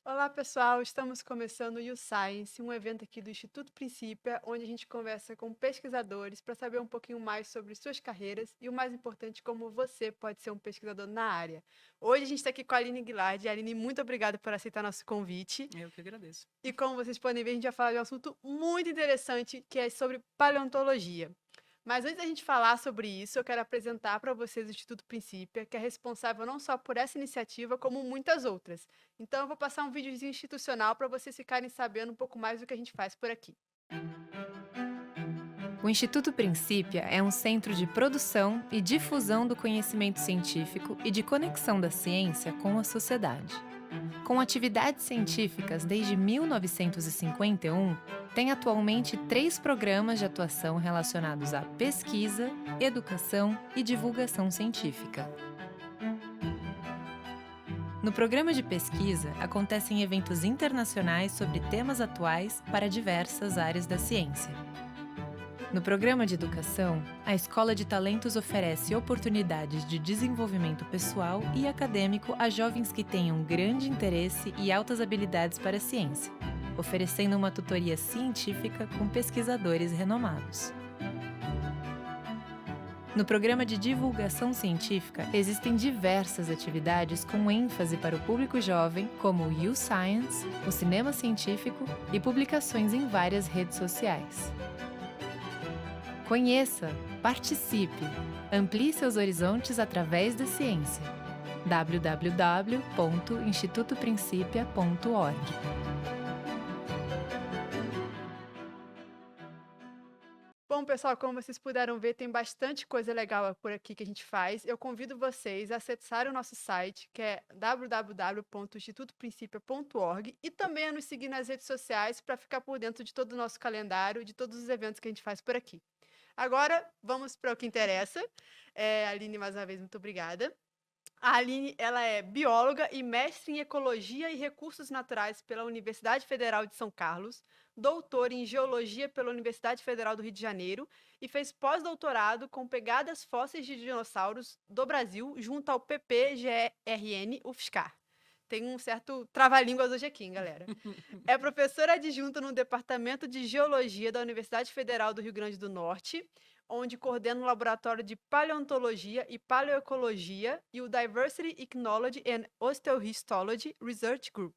Olá, pessoal! Estamos começando o YouScience, um evento aqui do Instituto Princípia, onde a gente conversa com pesquisadores para saber um pouquinho mais sobre suas carreiras e, o mais importante, como você pode ser um pesquisador na área. Hoje a gente está aqui com a Aline Guilard. Aline, muito obrigada por aceitar nosso convite. Eu que agradeço. E como vocês podem ver, a gente vai falar de um assunto muito interessante, que é sobre paleontologia. Mas antes da gente falar sobre isso, eu quero apresentar para vocês o Instituto Princípia, que é responsável não só por essa iniciativa, como muitas outras. Então, eu vou passar um videozinho institucional para vocês ficarem sabendo um pouco mais do que a gente faz por aqui. O Instituto Princípia é um centro de produção e difusão do conhecimento científico e de conexão da ciência com a sociedade. Com atividades científicas desde 1951, tem atualmente 3 programas de atuação relacionados à pesquisa, educação e divulgação científica. No programa de pesquisa, acontecem eventos internacionais sobre temas atuais para diversas áreas da ciência. No programa de educação, a Escola de Talentos oferece oportunidades de desenvolvimento pessoal e acadêmico a jovens que tenham grande interesse e altas habilidades para a ciência, oferecendo uma tutoria científica com pesquisadores renomados. No programa de divulgação científica, existem diversas atividades com ênfase para o público jovem, como o YouScience, o cinema científico e publicações em várias redes sociais. Conheça, participe, amplie seus horizontes através da ciência. www.institutoprincipia.org. Bom, pessoal, como vocês puderam ver, tem bastante coisa legal por aqui que a gente faz. Eu convido vocês a acessarem o nosso site, que é www.institutoprincipia.org, e também a nos seguir nas redes sociais para ficar por dentro de todo o nosso calendário, de todos os eventos que a gente faz por aqui. Agora, vamos para o que interessa. Aline, mais uma vez, muito obrigada. A Aline, ela é bióloga e mestre em Ecologia e Recursos Naturais pela Universidade Federal de São Carlos, doutora em Geologia pela Universidade Federal do Rio de Janeiro e fez pós-doutorado com pegadas fósseis de dinossauros do Brasil junto ao PPGRN UFSCar. Tem um certo trava-línguas hoje aqui, hein, galera. É professora adjunta no Departamento de Geologia da Universidade Federal do Rio Grande do Norte, onde coordena o Laboratório de Paleontologia e Paleoecologia e o Diversity Ecology and Osteohistology Research Group.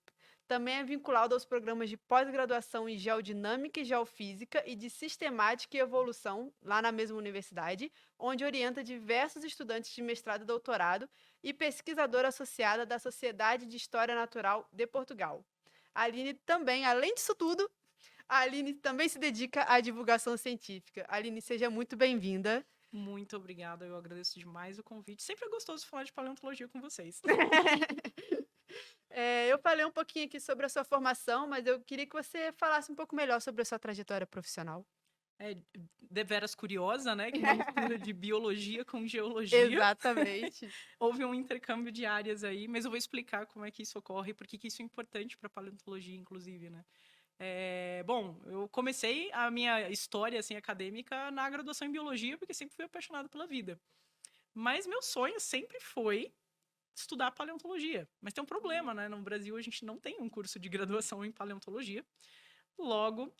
Também é vinculado aos programas de pós-graduação em Geodinâmica e Geofísica e de Sistemática e Evolução, lá na mesma universidade, onde orienta diversos estudantes de mestrado e doutorado e pesquisadora associada da Sociedade de História Natural de Portugal. A Aline também, além disso tudo, a Aline também se dedica à divulgação científica. Aline, seja muito bem-vinda. Muito obrigada, eu agradeço demais o convite. Sempre é gostoso falar de paleontologia com vocês. Eu falei um pouquinho aqui sobre a sua formação, mas eu queria que você falasse um pouco melhor sobre a sua trajetória profissional. É deveras curiosa, né? Que uma mistura de biologia com geologia. Exatamente. Houve um intercâmbio de áreas aí, mas eu vou explicar como é que isso ocorre e por que isso é importante para a paleontologia, inclusive, né? Bom, eu comecei a minha história assim, acadêmica na graduação em biologia, porque sempre fui apaixonado pela vida. Mas meu sonho sempre foi estudar paleontologia. Mas tem um problema, né? No Brasil, a gente não tem um curso de graduação em paleontologia. Logo,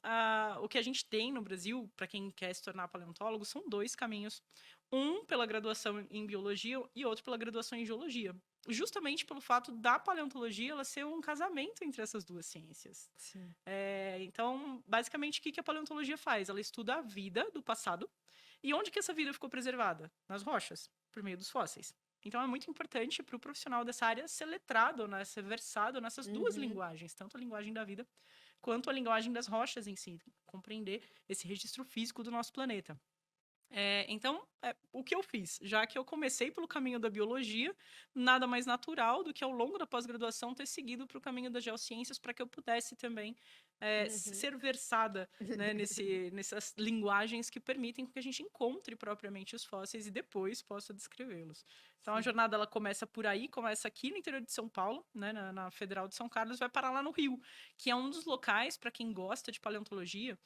o que a gente tem no Brasil, para quem quer se tornar paleontólogo, são 2 caminhos. Um pela graduação em biologia e outro pela graduação em geologia. Justamente pelo fato da paleontologia ela ser um casamento entre essas duas ciências. Sim. Então, basicamente, o que a paleontologia faz? Ela estuda a vida do passado e onde que essa vida ficou preservada? Nas rochas, por meio dos fósseis. Então, é muito importante para o profissional dessa área ser letrado, né, ser versado nessas duas Uhum. linguagens, tanto a linguagem da vida quanto a linguagem das rochas em si, compreender esse registro físico do nosso planeta. Então, o que eu fiz? Já que eu comecei pelo caminho da biologia, nada mais natural do que ao longo da pós-graduação ter seguido para o caminho das geociências para que eu pudesse também Uhum. ser versada, né, nessas linguagens que permitem que a gente encontre propriamente os fósseis e depois possa descrevê-los. Então, a Sim. jornada ela começa por aí, começa aqui no interior de São Paulo, né, na Federal de São Carlos, vai parar lá no Rio, que é um dos locais, para quem gosta de paleontologia,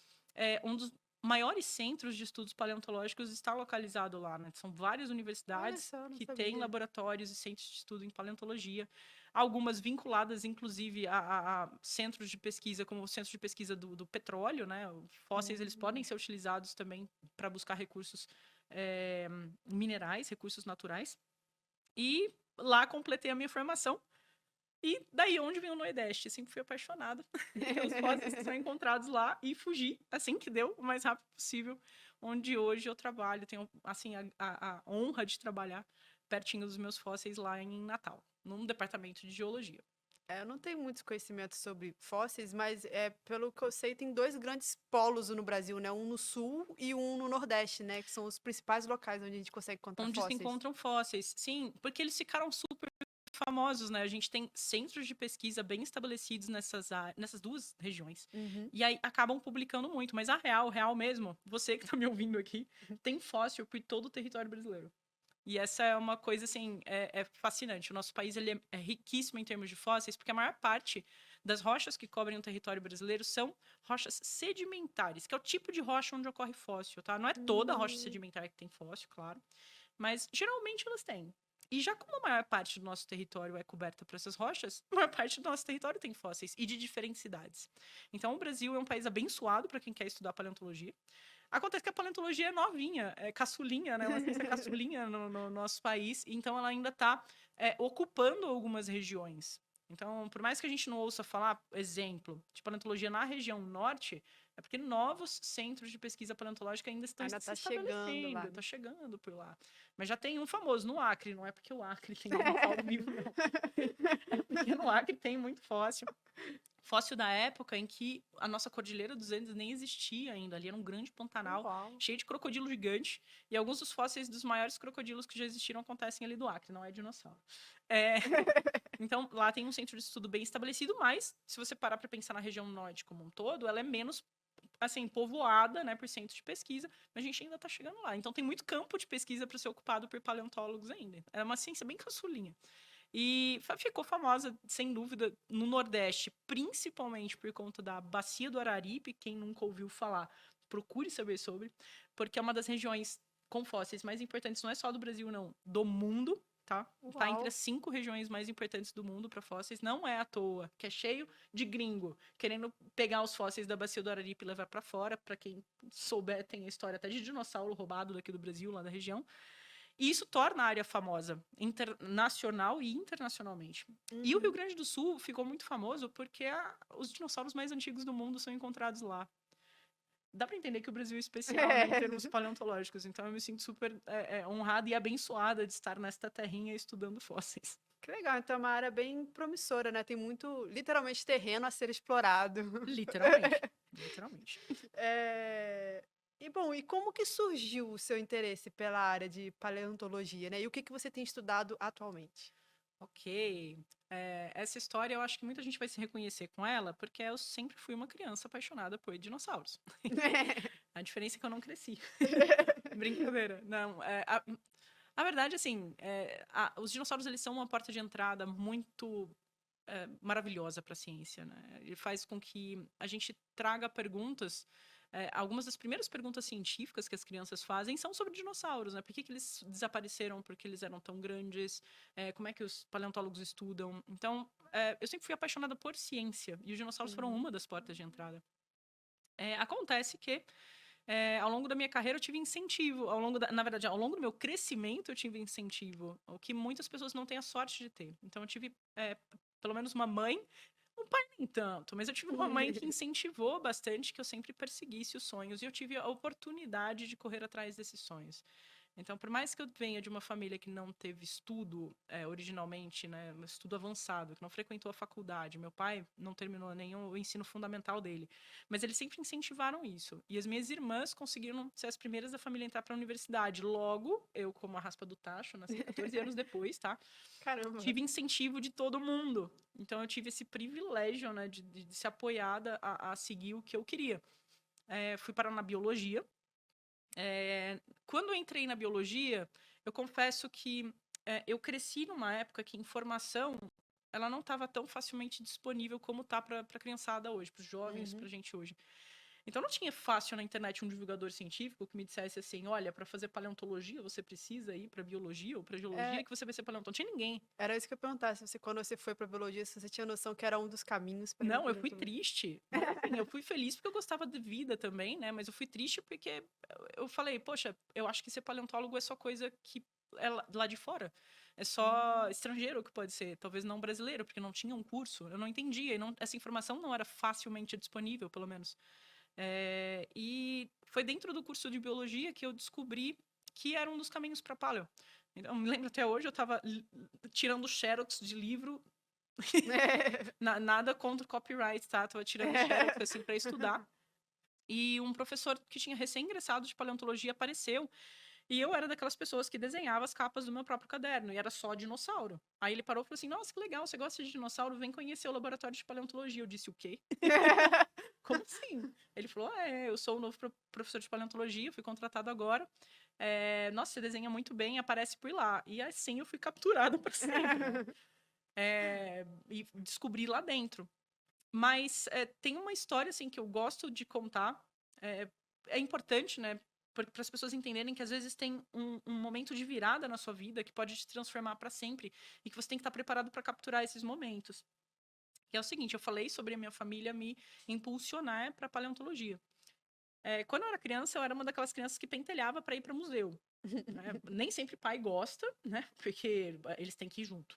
um dos maiores centros de estudos paleontológicos está localizado lá, né? São várias Olha universidades só, não que têm sabia. laboratórios e centros de estudo em paleontologia. algumas vinculadas, inclusive, a centros de pesquisa, como o centro de pesquisa do petróleo, né? Os fósseis, eles podem ser utilizados também para buscar recursos minerais, recursos naturais. E lá completei a minha formação. E daí onde vem o Nordeste? Sempre fui apaixonada pelos fósseis que são encontrados lá e fugi assim que deu, o mais rápido possível, onde hoje eu trabalho. Tenho, assim, a honra de trabalhar pertinho dos meus fósseis lá em Natal, num departamento de geologia. Eu não tenho muitos conhecimentos sobre fósseis, mas pelo que eu sei, tem dois grandes polos no Brasil, né? Um no sul e um no Nordeste, né? Que são os principais locais onde a gente consegue encontrar Onde se fósseis. encontram fósseis. Sim, porque eles ficaram super famosos, né? A gente tem centros de pesquisa bem estabelecidos nessas duas regiões. Uhum. E aí acabam publicando muito. Mas a real mesmo, você que tá me ouvindo aqui, tem fóssil por todo o território brasileiro. E essa é uma coisa, assim, é fascinante. O nosso país ele é riquíssimo em termos de fósseis, porque a maior parte das rochas que cobrem o território brasileiro são rochas sedimentares, que é o tipo de rocha onde ocorre fóssil, tá? Não é toda rocha sedimentar que tem fóssil, claro, mas geralmente elas têm. E já como a maior parte do nosso território é coberta por essas rochas, a maior parte do nosso território tem fósseis e de diferentes cidades. Então, o Brasil é um país abençoado para quem quer estudar paleontologia. Acontece que a paleontologia é novinha, é caçulinha, né? Uma ciência caçulinha no nosso país, então ela ainda está ocupando algumas regiões. Então, por mais que a gente não ouça falar, exemplo, de paleontologia na região norte, é porque novos centros de pesquisa paleontológica ainda estão Ainda se tá chegando lá, estabelecendo, né? está chegando por lá. Mas já tem um famoso no Acre, não é porque o Acre tem dinossauro vivo, não. É porque no Acre tem muito fóssil. Fóssil da época em que a nossa Cordilheira dos Andes nem existia ainda. Ali era um grande pantanal, Uau. cheio de crocodilo gigante. E alguns dos fósseis dos maiores crocodilos que já existiram acontecem ali do Acre, não é dinossauro. Então, lá tem um centro de estudo bem estabelecido, mas se você parar para pensar na região norte como um todo, ela é menos, assim, povoada, né, por centros de pesquisa, mas a gente ainda está chegando lá. Então, tem muito campo de pesquisa para ser ocupado por paleontólogos ainda. É uma ciência bem caçulinha. E ficou famosa, sem dúvida, no Nordeste, principalmente por conta da Bacia do Araripe. Quem nunca ouviu falar, procure saber sobre, porque é uma das regiões com fósseis mais importantes, não é só do Brasil, não, do mundo, tá? Tá entre Uau. as 5 regiões mais importantes do mundo para fósseis. Não é à toa, que é cheio de gringo querendo pegar os fósseis da Bacia do Araripe e levar para fora. Para quem souber, tem a história até de dinossauro roubado daqui do Brasil, lá da região. E isso torna a área famosa, nacional e internacionalmente. E o Rio Grande do Sul ficou muito famoso porque os dinossauros mais antigos do mundo são encontrados lá. Dá para entender que o Brasil é especial, né, em termos paleontológicos. Então eu me sinto super honrada e abençoada de estar nesta terrinha estudando fósseis. Que legal, então é uma área bem promissora, né? Tem muito, literalmente, terreno a ser explorado. Literalmente. Literalmente. E bom, e como que surgiu o seu interesse pela área de paleontologia, né? E o que você tem estudado atualmente? Ok. Essa história eu acho que muita gente vai se reconhecer com ela, porque eu sempre fui uma criança apaixonada por dinossauros. A diferença é que eu não cresci. Brincadeira. Não, a verdade, assim, os dinossauros, eles são uma porta de entrada muito maravilhosa para a ciência, né? Ele faz com que a gente traga perguntas. Algumas das primeiras perguntas científicas que as crianças fazem são sobre dinossauros, né? Por que eles desapareceram? Por que eles eram tão grandes? Como é que os paleontólogos estudam? Então, eu sempre fui apaixonada por ciência e os dinossauros foram uma das portas de entrada. Acontece que ao longo da minha carreira eu tive incentivo, na verdade, ao longo do meu crescimento eu tive incentivo, o que muitas pessoas não têm a sorte de ter. Então eu tive pelo menos uma mãe, um pai nem tanto, mas eu tive uma mãe que incentivou bastante que eu sempre perseguisse os sonhos e eu tive a oportunidade de correr atrás desses sonhos. Então, por mais que eu venha de uma família que não teve estudo originalmente, né, estudo avançado, que não frequentou a faculdade, meu pai não terminou nenhum o ensino fundamental dele, mas eles sempre incentivaram isso. E as minhas irmãs conseguiram ser as primeiras da família a entrar para a universidade. Logo, eu, como a raspa do tacho, nasci 14 anos depois, tá? Caramba! Tive incentivo de todo mundo. Então, eu tive esse privilégio, né, de ser apoiada a seguir o que eu queria. Fui parar na biologia. Quando eu entrei na biologia, eu confesso que eu cresci numa época que informação ela não estava tão facilmente disponível como tá para a criançada hoje, para os jovens, para a gente hoje. Então não tinha fácil na internet um divulgador científico que me dissesse assim, olha, para fazer paleontologia você precisa ir para biologia ou para geologia É, que você vai ser paleontólogo. Não tinha ninguém. era isso que eu ia perguntar, se você, quando você foi pra biologia, se você tinha noção que era um dos caminhos pra ir pra Não, eu fui paleontologia. triste. Mas assim, eu fui feliz porque eu gostava de vida também, né? Mas eu fui triste porque eu falei, poxa, eu acho que ser paleontólogo é só coisa que é lá de fora. É só estrangeiro que pode ser, talvez não brasileiro, porque não tinha um curso. Eu não entendia, e essa informação não era facilmente disponível, pelo menos. E foi dentro do curso de biologia que eu descobri que era um dos caminhos para paleo. Então, eu me lembro até hoje, eu estava tirando xerox de livro. Nada contra o copyright, tá? Tava tirando xerox assim para estudar. E um professor que tinha recém-ingressado de paleontologia apareceu. E eu era daquelas pessoas que desenhava as capas do meu próprio caderno. E era só dinossauro. Aí ele parou e falou assim, nossa, que legal, você gosta de dinossauro? Vem conhecer o laboratório de paleontologia. Eu disse, o quê? Como assim? Ele falou, eu sou o novo professor de paleontologia, fui contratado agora. Nossa, você desenha muito bem, aparece por lá. E assim eu fui capturada para sempre, né? E descobri lá dentro. Mas tem uma história assim que eu gosto de contar. É importante, né? Para as pessoas entenderem que às vezes tem um momento de virada na sua vida que pode te transformar para sempre e que você tem que estar preparado para capturar esses momentos. Que é o seguinte, eu falei sobre a minha família me impulsionar para paleontologia. Quando eu era criança, eu era uma daquelas crianças que pentelhava para ir para museu. Né? Nem sempre pai gosta, né? Porque eles têm que ir junto.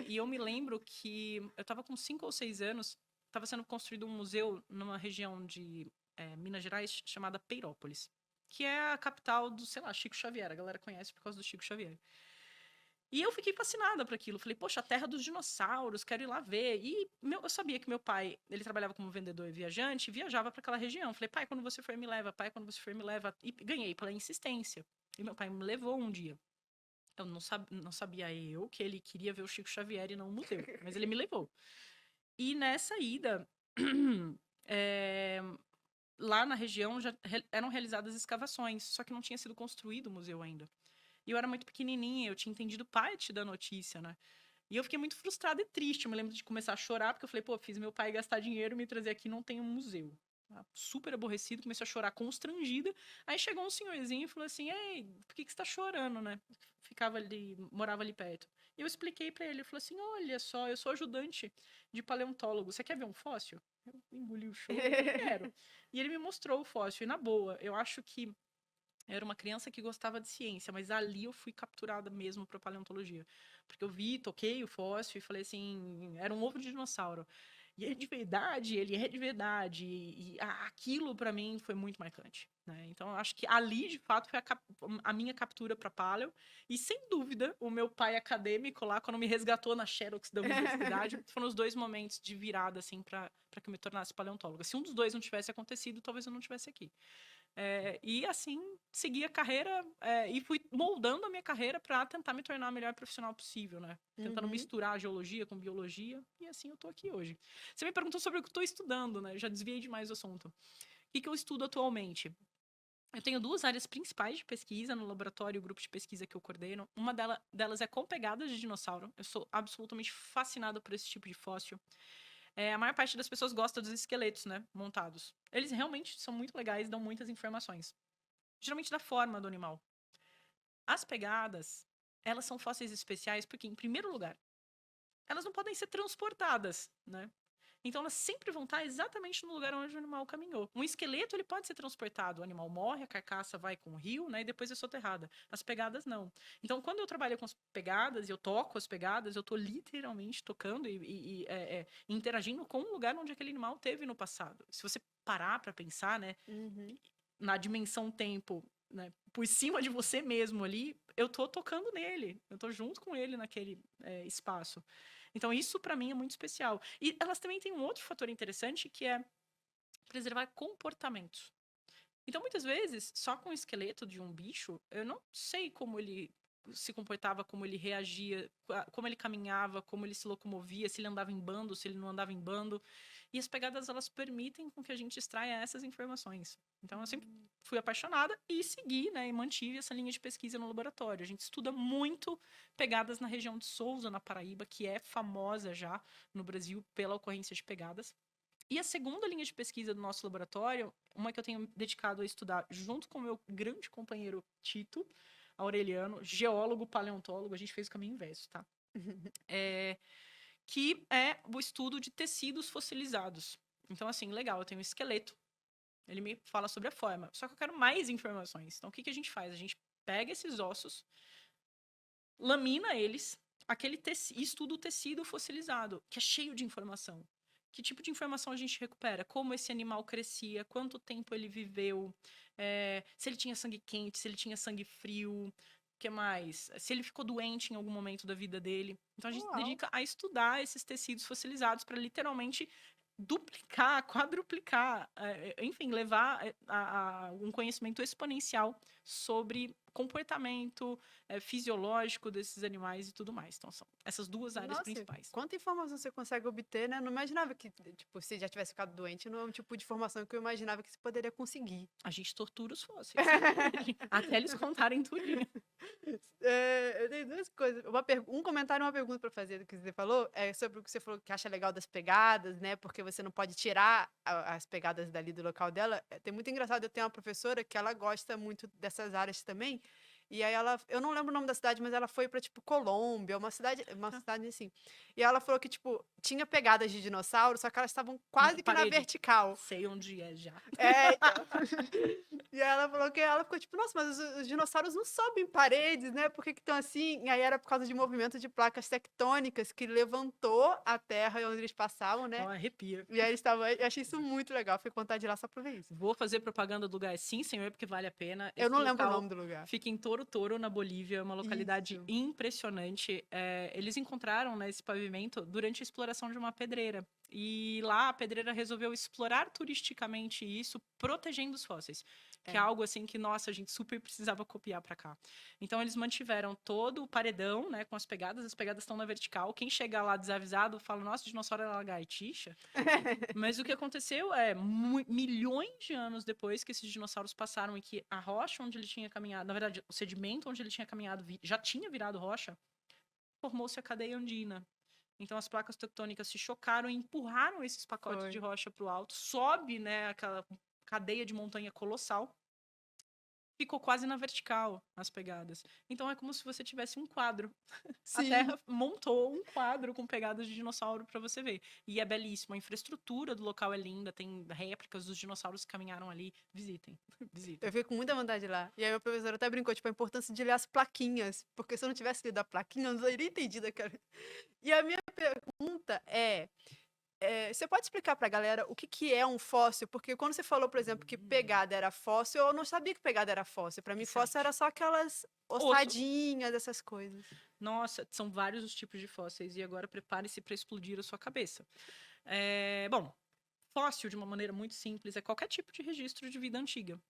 E eu me lembro que eu estava com 5 ou 6 anos, estava sendo construído um museu numa região de Minas Gerais chamada Peirópolis, que é a capital do, sei lá, Chico Xavier. A galera conhece por causa do Chico Xavier. E eu fiquei fascinada por aquilo. Falei, poxa, a terra dos dinossauros, quero ir lá ver. E eu sabia que meu pai, ele trabalhava como vendedor e viajante, e viajava para aquela região. Falei, pai, quando você for, me leva. Pai, quando você for, me leva. E ganhei pela insistência. E meu pai me levou um dia. Eu não sabia eu que ele queria ver o Chico Xavier e não o museu. Mas ele me levou. E nessa ida, é, lá na região já eram realizadas escavações, só que não tinha sido construído o museu ainda. E eu era muito pequenininha, eu tinha entendido parte da notícia, né? E eu fiquei muito frustrada e triste. Eu me lembro de começar a chorar, porque eu falei, pô, fiz meu pai gastar dinheiro e me trazer aqui, não tem um museu. Super aborrecido, comecei a chorar constrangida. Aí chegou um senhorzinho e falou assim: ei, por que você tá chorando, né? Ficava ali, morava ali perto. E eu expliquei pra ele, ele falou assim: olha só, eu sou ajudante de paleontólogo, você quer ver um fóssil? Eu engoli o choro, eu quero. E ele me mostrou o fóssil, e na boa, eu acho que eu era uma criança que gostava de ciência, mas ali eu fui capturada mesmo para paleontologia. Porque eu vi, toquei o fóssil e falei assim, era um ovo de dinossauro. E é de verdade, ele é de verdade. E aquilo para mim foi muito marcante, né? Então eu acho que ali de fato foi a minha captura para paleo. E sem dúvida, o meu pai acadêmico lá, quando me resgatou na Xerox da universidade, foram os dois momentos de virada assim para que eu me tornasse paleontóloga. Se um dos dois não tivesse acontecido, talvez eu não tivesse aqui. E assim, segui a carreira e fui moldando a minha carreira para tentar me tornar a melhor profissional possível, né? Tentando misturar a geologia com biologia, e assim eu tô aqui hoje. Você me perguntou sobre o que eu estou estudando, né? Eu já desviei demais do assunto. O que eu estudo atualmente? Eu tenho duas áreas principais de pesquisa no laboratório e o grupo de pesquisa que eu coordeno. Uma delas é com pegadas de dinossauro. Eu sou absolutamente fascinada por esse tipo de fóssil. A maior parte das pessoas gosta dos esqueletos, né, montados. Eles realmente são muito legais, dão muitas informações. Geralmente da forma do animal. As pegadas, elas são fósseis especiais porque, em primeiro lugar, elas não podem ser transportadas, né? Então elas sempre vão estar exatamente no lugar onde o animal caminhou. Um esqueleto ele pode ser transportado, o animal morre, a carcaça vai com o rio, né, e depois é soterrada. As pegadas não. Então quando eu trabalho com as pegadas e eu toco as pegadas, eu estou literalmente tocando e interagindo com o lugar onde aquele animal teve no passado. Se você parar para pensar, né, na dimensão tempo, né, por cima de você mesmo ali, eu tô tocando nele, eu tô junto com ele naquele espaço. Então, isso para mim é muito especial. E elas também têm um outro fator interessante que é preservar comportamentos. Então, muitas vezes, só com o esqueleto de um bicho, eu não sei como ele se comportava, como ele reagia, como ele caminhava, como ele se locomovia, se ele andava em bando, se ele não andava em bando. E as pegadas, elas permitem com que a gente extraia essas informações. Então, eu sempre fui apaixonada e segui, né, e mantive essa linha de pesquisa no laboratório. A gente estuda muito pegadas na região de Sousa, na Paraíba, que é famosa já no Brasil pela ocorrência de pegadas. E a segunda linha de pesquisa do nosso laboratório, uma que eu tenho dedicado a estudar junto com o meu grande companheiro Tito Aureliano, geólogo, paleontólogo, a gente fez o caminho inverso, tá? Que é o estudo de tecidos fossilizados. Então, assim, legal, eu tenho um esqueleto, ele me fala sobre a forma, só que eu quero mais informações. Então, o que a gente faz? A gente pega esses ossos, lamina eles, e estuda o tecido fossilizado, que é cheio de informação. Que tipo de informação a gente recupera? Como esse animal crescia, quanto tempo ele viveu, se ele tinha sangue quente, se ele tinha sangue frio, o que mais? Se ele ficou doente em algum momento da vida dele. Então a gente se Uau. dedica a estudar esses tecidos fossilizados para literalmente duplicar, quadruplicar, enfim, levar a um conhecimento exponencial sobre comportamento fisiológico desses animais e tudo mais. Então, são essas duas áreas Nossa, principais. quanta informação você consegue obter, né? Não imaginava que, tipo, se já tivesse ficado doente, não é um tipo de informação que eu imaginava que você poderia conseguir. A gente tortura os fósseis. Até eles contarem tudinho. Eu tenho duas coisas. Um comentário e uma pergunta para fazer do que você falou. É sobre o que você falou que acha legal das pegadas, né? Porque você não pode tirar as pegadas dali do local dela. Tem muito engraçado. Eu tenho uma professora que ela gosta muito dessas áreas também. E aí eu não lembro o nome da cidade, mas ela foi pra, tipo, Colômbia, uma cidade assim. E ela falou que, tipo, tinha pegadas de dinossauro, só que elas estavam quase que na Parede. vertical. Sei onde é já. Então. E ela falou que ela ficou tipo, nossa, mas os dinossauros não sobem paredes, né? Por que estão assim? E aí era por causa de movimento de placas tectônicas que levantou a terra onde eles passavam, né? Ó, arrepia. E aí eles estavam. Eu achei isso muito legal. Fui contar de lá só pra ver isso. Vou fazer propaganda do lugar, sim, senhor, porque vale a pena. Eu não lembro o nome do lugar. Fica em Toro Toro, na Bolívia, uma localidade Isso. impressionante. Eles encontraram, né, esse pavimento durante a exploração de uma pedreira. E lá a pedreira resolveu explorar turisticamente isso, protegendo os fósseis. Que é algo assim que, nossa, a gente super precisava copiar para cá. Então eles mantiveram todo o paredão, né, com as pegadas estão na vertical. Quem chega lá desavisado fala, nossa, o dinossauro era lagartixa. Mas o que aconteceu é, milhões de anos depois que esses dinossauros passaram e que a rocha onde ele tinha caminhado, na verdade, o sedimento onde ele tinha caminhado já tinha virado rocha, formou-se a cadeia andina. Então as placas tectônicas se chocaram e empurraram esses pacotes de rocha para o alto. Sobe, né, aquela cadeia de montanha colossal. Ficou quase na vertical as pegadas. Então é como se você tivesse um quadro. Sim. A Terra montou um quadro com pegadas de dinossauro para você ver. E é belíssimo. A infraestrutura do local é linda. Tem réplicas dos dinossauros que caminharam ali. Visitem. Visitem. Eu fiquei com muita vontade de ir lá. E aí, meu professor até brincou, tipo, a importância de ler as plaquinhas. Porque se eu não tivesse lido a plaquinha, eu não teria entendido aquela. E a minha pergunta é. Você pode explicar para a galera o que é um fóssil? Porque quando você falou, por exemplo, que pegada era fóssil, eu não sabia que pegada era fóssil. Para mim, fóssil era só aquelas ossadinhas, essas coisas. Nossa, são vários os tipos de fósseis. E agora prepare-se para explodir a sua cabeça. Bom, fóssil, de uma maneira muito simples, é qualquer tipo de registro de vida antiga.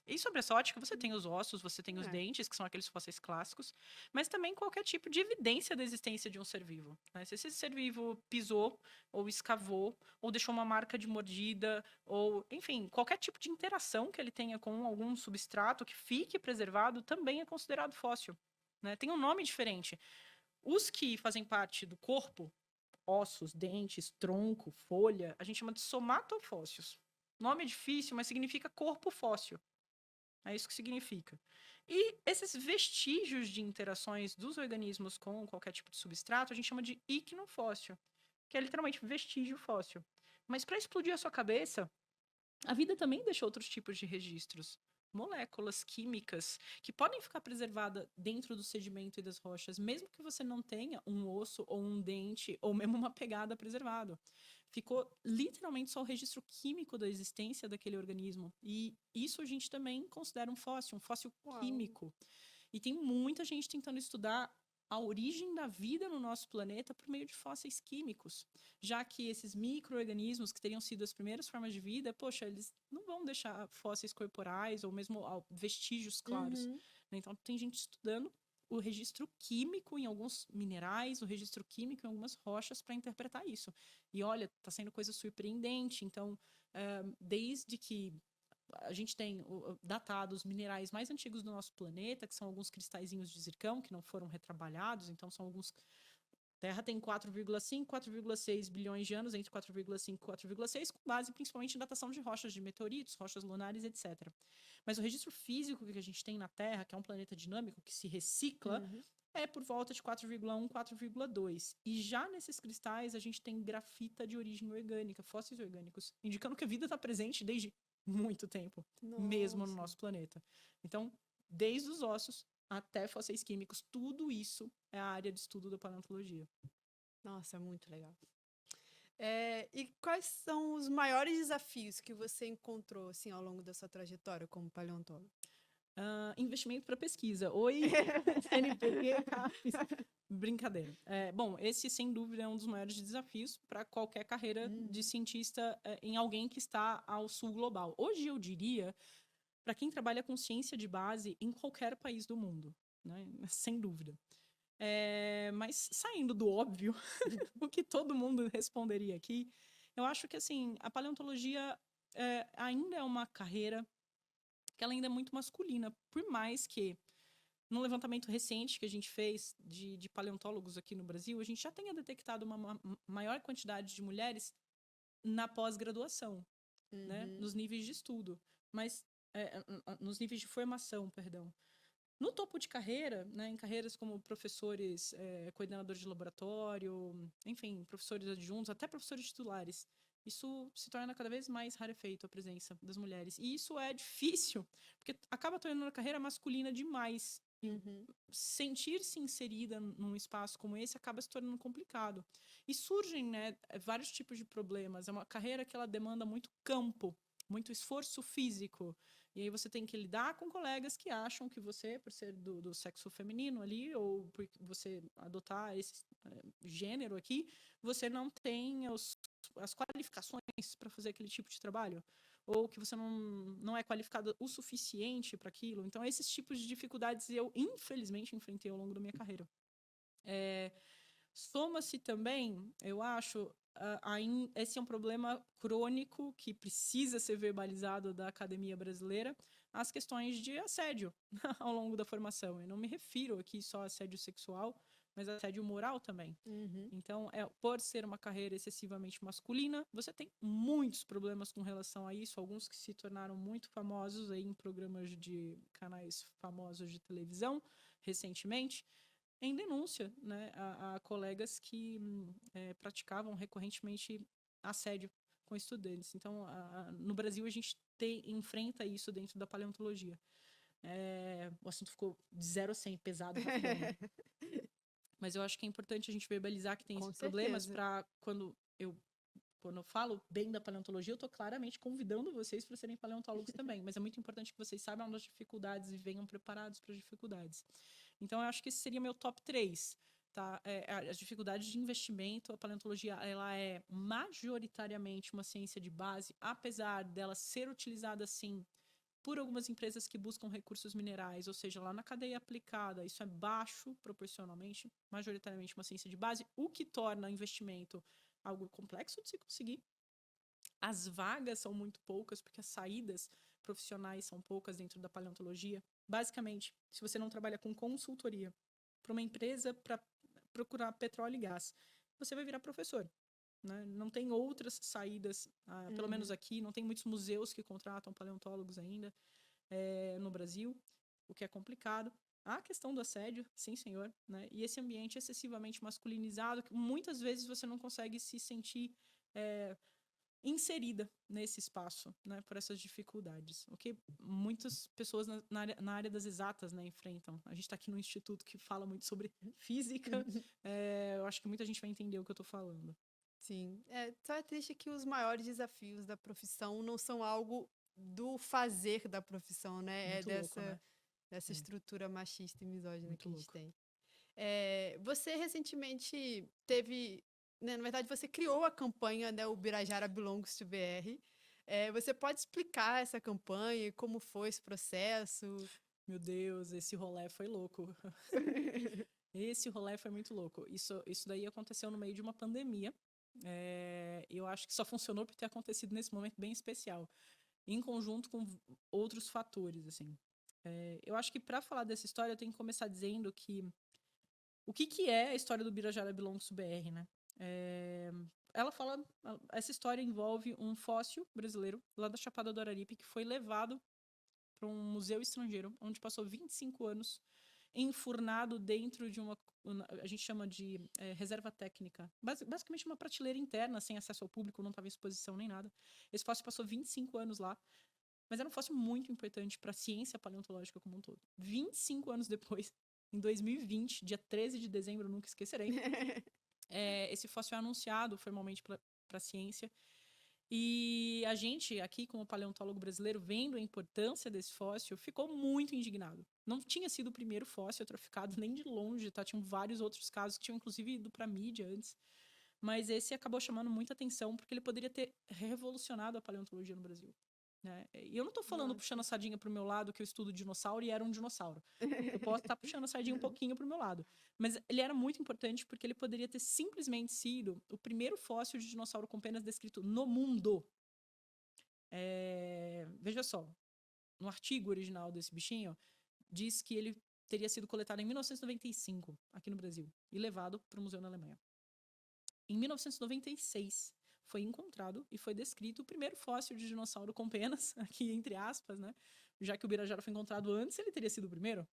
E sobre essa ótica, você tem os ossos, você tem os dentes, que são aqueles fósseis clássicos, mas também qualquer tipo de evidência da existência de um ser vivo. Né? Se esse ser vivo pisou, ou escavou, ou deixou uma marca de mordida, ou, enfim, qualquer tipo de interação que ele tenha com algum substrato que fique preservado, também é considerado fóssil. Né? Tem um nome diferente. Os que fazem parte do corpo, ossos, dentes, tronco, folha, a gente chama de somatofósseis. Nome difícil, mas significa corpo fóssil. É isso que significa. E esses vestígios de interações dos organismos com qualquer tipo de substrato, a gente chama de icnofóssil, que é literalmente vestígio fóssil. Mas para explodir a sua cabeça, a vida também deixa outros tipos de registros. Moléculas químicas que podem ficar preservadas dentro do sedimento e das rochas, mesmo que você não tenha um osso ou um dente ou mesmo uma pegada preservado. Ficou literalmente só o registro químico da existência daquele organismo. E isso a gente também considera um fóssil químico. E tem muita gente tentando estudar a origem da vida no nosso planeta por meio de fósseis químicos, já que esses micro-organismos que teriam sido as primeiras formas de vida, poxa, eles não vão deixar fósseis corporais ou mesmo vestígios claros. Então, tem gente estudando o registro químico em alguns minerais, o registro químico em algumas rochas para interpretar isso. E olha, está sendo coisa surpreendente. Então, desde que a gente tem datados minerais mais antigos do nosso planeta, que são alguns cristalzinhos de zircão que não foram retrabalhados, então são alguns Terra tem 4,5, 4,6 bilhões de anos, entre 4,5 e 4,6, com base principalmente em datação de rochas de meteoritos, rochas lunares, etc. Mas o registro físico que a gente tem na Terra, que é um planeta dinâmico que se recicla, Uhum. é por volta de 4,1, 4,2. E já nesses cristais a gente tem grafita de origem orgânica, fósseis orgânicos, indicando que a vida está presente desde muito tempo, mesmo no Nossa. nosso planeta. Então, desde os ossos até fósseis químicos, tudo isso é a área de estudo da paleontologia. Nossa, muito legal. E quais são os maiores desafios que você encontrou assim ao longo da sua trajetória como paleontólogo? Investimento para pesquisa. Oi, CNPq, CAPES. Brincadeira. Bom, esse, sem dúvida, é um dos maiores desafios para qualquer carreira de cientista em alguém que está ao sul global. Hoje, eu diria, para quem trabalha com ciência de base em qualquer país do mundo, né? Sem dúvida. Mas saindo do óbvio, o que todo mundo responderia aqui, eu acho que assim, a paleontologia ainda é uma carreira que ela ainda é muito masculina, por mais que num levantamento recente que a gente fez de paleontólogos aqui no Brasil, a gente já tenha detectado uma maior quantidade de mulheres na pós-graduação, né? Uhum. Nos níveis de estudo, mas nos níveis de formação, perdão. No topo de carreira, né, em carreiras como professores, coordenadores de laboratório, enfim, professores adjuntos, até professores titulares, isso se torna cada vez mais rarefeito a presença das mulheres. E isso é difícil, porque acaba tornando a carreira masculina demais. E Uhum. sentir-se inserida num espaço como esse acaba se tornando complicado. E surgem, né, vários tipos de problemas. É uma carreira que ela demanda muito campo, muito esforço físico. E aí você tem que lidar com colegas que acham que você, por ser do sexo feminino ali, ou por você adotar esse gênero aqui, você não tem as qualificações para fazer aquele tipo de trabalho. Ou que você não é qualificado o suficiente para aquilo. Então, esses tipos de dificuldades eu, infelizmente, enfrentei ao longo da minha carreira. Soma-se também, eu acho, esse é um problema crônico que precisa ser verbalizado da academia brasileira, as questões de assédio ao longo da formação. Eu não me refiro aqui só a assédio sexual, mas assédio moral também. Uhum. Então, por ser uma carreira excessivamente masculina, você tem muitos problemas com relação a isso, alguns que se tornaram muito famosos aí em programas de canais famosos de televisão recentemente, em denúncia, né, a colegas que praticavam recorrentemente assédio com estudantes. Então, no Brasil, a gente enfrenta isso dentro da paleontologia. O assunto ficou de 0 a 100, pesado rapidão, né? Mas eu acho que é importante a gente verbalizar que tem Com esses problemas certeza. para quando eu falo bem da paleontologia, eu estou claramente convidando vocês para serem paleontólogos também. Mas é muito importante que vocês saibam das dificuldades e venham preparados para as dificuldades. Então, eu acho que esse seria meu top 3. Tá? As dificuldades de investimento, a paleontologia ela é majoritariamente uma ciência de base, apesar dela ser utilizada, sim, por algumas empresas que buscam recursos minerais, ou seja, lá na cadeia aplicada, isso é baixo proporcionalmente, majoritariamente uma ciência de base, o que torna o investimento algo complexo de se conseguir. As vagas são muito poucas, porque as saídas profissionais são poucas dentro da paleontologia. Basicamente, se você não trabalha com consultoria para uma empresa para procurar petróleo e gás, você vai virar professor. Né? Não tem outras saídas, pelo menos aqui, não tem muitos museus que contratam paleontólogos ainda no Brasil, o que é complicado. A questão do assédio, sim, senhor, né? E esse ambiente excessivamente masculinizado, que muitas vezes você não consegue se sentir inserida nesse espaço, né, por essas dificuldades. O que muitas pessoas na área das exatas, né, enfrentam. A gente está aqui no instituto que fala muito sobre física, eu acho que muita gente vai entender o que eu estou falando. Sim. Só é triste que os maiores desafios da profissão não são algo do fazer da profissão, né? Muito louco, né? Dessa estrutura machista e misógina Muito que a gente louco. tem. Você recentemente teve, né, na verdade, você criou a campanha, né, o Birajara Belongs to BR. Você pode explicar essa campanha e como foi esse processo? Meu Deus, esse rolê foi louco. Esse rolê foi muito louco. Isso daí aconteceu no meio de uma pandemia. Eu acho que só funcionou por ter acontecido nesse momento bem especial, em conjunto com outros fatores, assim. Eu acho que para falar dessa história eu tenho que começar dizendo que O que é a história do Birajara Belongs to BR, né? Ela fala... Essa história envolve um fóssil brasileiro, lá da Chapada do Araripe, que foi levado para um museu estrangeiro, onde passou 25 anos enfurnado dentro de uma... A gente chama de reserva técnica. Basicamente uma prateleira interna, sem acesso ao público, não estava em exposição nem nada. Esse fóssil passou 25 anos lá, mas era um fóssil muito importante para a ciência paleontológica como um todo. 25 anos depois, em 2020, dia 13 de dezembro, nunca esquecerei, esse fóssil é anunciado formalmente para a ciência. E a gente, aqui como paleontólogo brasileiro, vendo a importância desse fóssil, ficou muito indignado. Não tinha sido o primeiro fóssil traficado nem de longe, tá? Tinham vários outros casos que tinham inclusive ido para a mídia antes. Mas esse acabou chamando muita atenção porque ele poderia ter revolucionado a paleontologia no Brasil, né? E eu não tô falando puxando a sardinha pro meu lado que eu estudo dinossauro e era um dinossauro. Eu posso estar puxando a sardinha um pouquinho pro meu lado. Mas ele era muito importante porque ele poderia ter simplesmente sido o primeiro fóssil de dinossauro com penas descrito no mundo. Veja só, no artigo original desse bichinho, diz que ele teria sido coletado em 1995, aqui no Brasil, e levado para o museu na Alemanha. Em 1996, foi encontrado e foi descrito o primeiro fóssil de dinossauro com penas, aqui entre aspas, né? Já que o Birajara foi encontrado antes, ele teria sido o primeiro.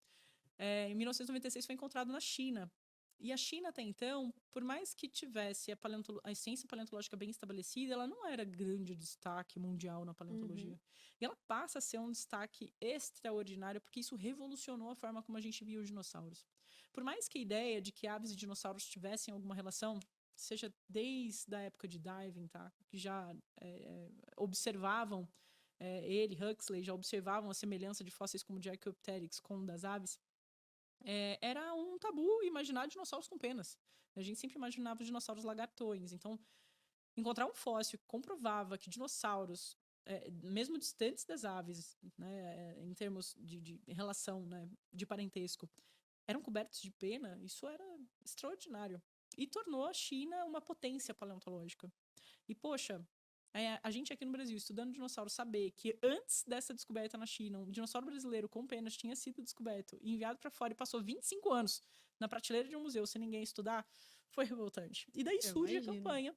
Em 1996 foi encontrado na China. E a China, até então, por mais que tivesse a ciência paleontológica bem estabelecida, ela não era grande destaque mundial na paleontologia. E ela passa a ser um destaque extraordinário, porque isso revolucionou a forma como a gente via os dinossauros. Por mais que a ideia de que aves e dinossauros tivessem alguma relação, seja desde a época de Darwin, tá? Que já observavam, ele, Huxley, já observavam a semelhança de fósseis como de Archaeopteryx com das aves, era um tabu imaginar dinossauros com penas. A gente sempre imaginava os dinossauros lagartões. Então, encontrar um fóssil que comprovava que dinossauros, mesmo distantes das aves, né, em termos de relação, né, de parentesco, eram cobertos de pena, isso era extraordinário. E tornou a China uma potência paleontológica. E, poxa, a gente aqui no Brasil, estudando dinossauro, saber que antes dessa descoberta na China, um dinossauro brasileiro com penas tinha sido descoberto e enviado para fora e passou 25 anos na prateleira de um museu sem ninguém estudar, foi revoltante. E daí surge a campanha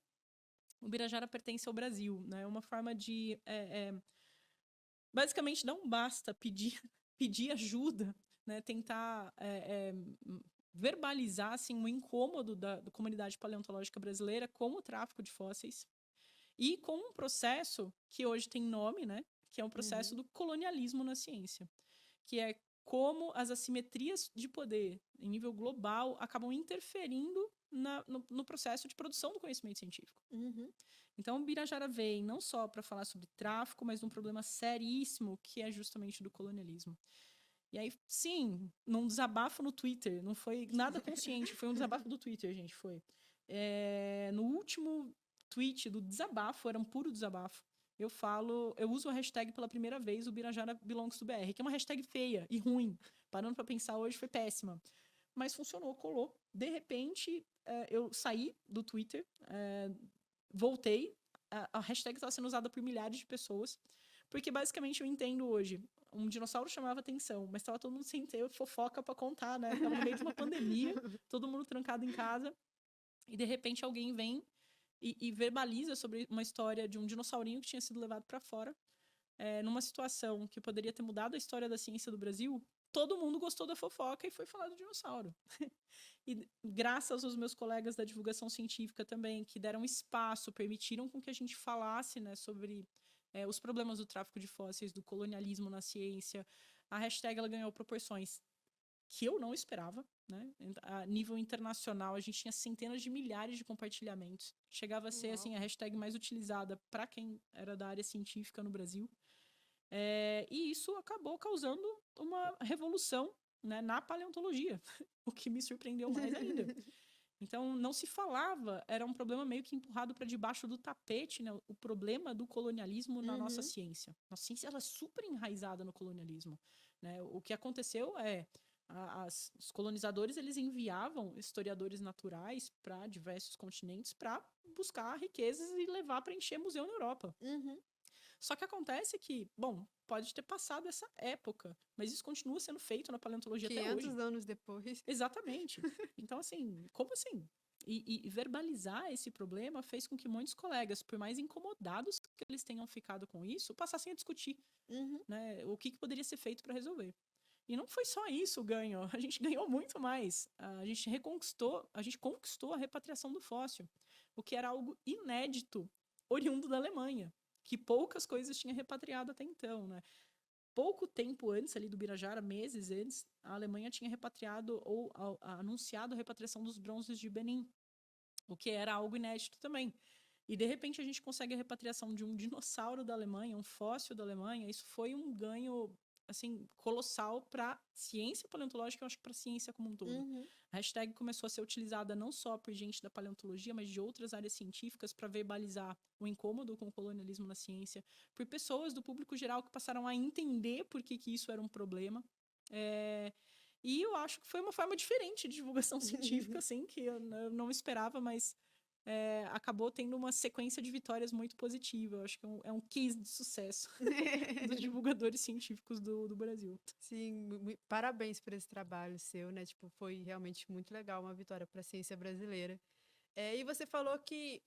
O Birajara Pertence ao Brasil, né? Uma forma de... basicamente, não basta pedir ajuda, né? Tentar verbalizar assim, um incômodo da comunidade paleontológica brasileira com o tráfico de fósseis e com um processo que hoje tem nome, né? Que é um processo do colonialismo na ciência, que é como as assimetrias de poder em nível global acabam interferindo no processo de produção do conhecimento científico. Então, o Birajara vem não só para falar sobre tráfico, mas de um problema seríssimo que é justamente do colonialismo. E aí, sim, num desabafo no Twitter, não foi nada consciente, foi um desabafo do Twitter, gente, foi. No último tweet do desabafo, era um puro desabafo, eu uso a hashtag pela primeira vez, o Birajara Belongs to BR, que é uma hashtag feia e ruim. Parando para pensar hoje, foi péssima. Mas funcionou, colou. De repente, eu saí do Twitter, voltei, a hashtag estava sendo usada por milhares de pessoas, porque basicamente eu entendo hoje, um dinossauro chamava atenção, mas estava todo mundo sem ter fofoca para contar, né? Tava no meio de uma pandemia, todo mundo trancado em casa, e de repente alguém vem e verbaliza sobre uma história de um dinossaurinho que tinha sido levado para fora, numa situação que poderia ter mudado a história da ciência do Brasil. Todo mundo gostou da fofoca e foi falar do dinossauro. E graças aos meus colegas da divulgação científica também, que deram espaço, permitiram com que a gente falasse, né, sobre os problemas do tráfico de fósseis, do colonialismo na ciência. A hashtag ela ganhou proporções que eu não esperava, né? A nível internacional, a gente tinha centenas de milhares de compartilhamentos. Chegava a ser assim, a hashtag mais utilizada para quem era da área científica no Brasil. E isso acabou causando uma revolução, né, na paleontologia, o que me surpreendeu mais ainda. Então, não se falava, era um problema meio que empurrado para debaixo do tapete, né, o problema do colonialismo na nossa ciência. Nossa ciência ela é super enraizada no colonialismo, né? O que aconteceu os colonizadores eles enviavam historiadores naturais para diversos continentes para buscar riquezas e levar para encher museu na Europa. Só que acontece que, bom, pode ter passado essa época, mas isso continua sendo feito na paleontologia até hoje. 500 anos depois. Exatamente. Então, assim, como assim? E verbalizar esse problema fez com que muitos colegas, por mais incomodados que eles tenham ficado com isso, passassem a discutir, Uhum. né, o que poderia ser feito para resolver. E não foi só isso o ganho, a gente ganhou muito mais. A gente conquistou a repatriação do fóssil, o que era algo inédito, oriundo da Alemanha, que poucas coisas tinha repatriado até então, né? Pouco tempo antes ali do Birajara, meses antes, a Alemanha tinha repatriado ou anunciado a repatriação dos bronzes de Benin, o que era algo inédito também. E, de repente, a gente consegue a repatriação de um dinossauro da Alemanha, um fóssil da Alemanha. Isso foi um ganho, assim, colossal para a ciência paleontológica, eu acho que para a ciência como um todo. Uhum. A hashtag começou a ser utilizada não só por gente da paleontologia, mas de outras áreas científicas para verbalizar o incômodo com o colonialismo na ciência, por pessoas do público geral que passaram a entender por que isso era um problema. E eu acho que foi uma forma diferente de divulgação científica, assim, que eu não esperava, mas acabou tendo uma sequência de vitórias muito positiva. Eu acho que é um case de sucesso dos divulgadores científicos do Brasil. Sim, parabéns por esse trabalho seu, né? Tipo, foi realmente muito legal, uma vitória para a ciência brasileira. E você falou que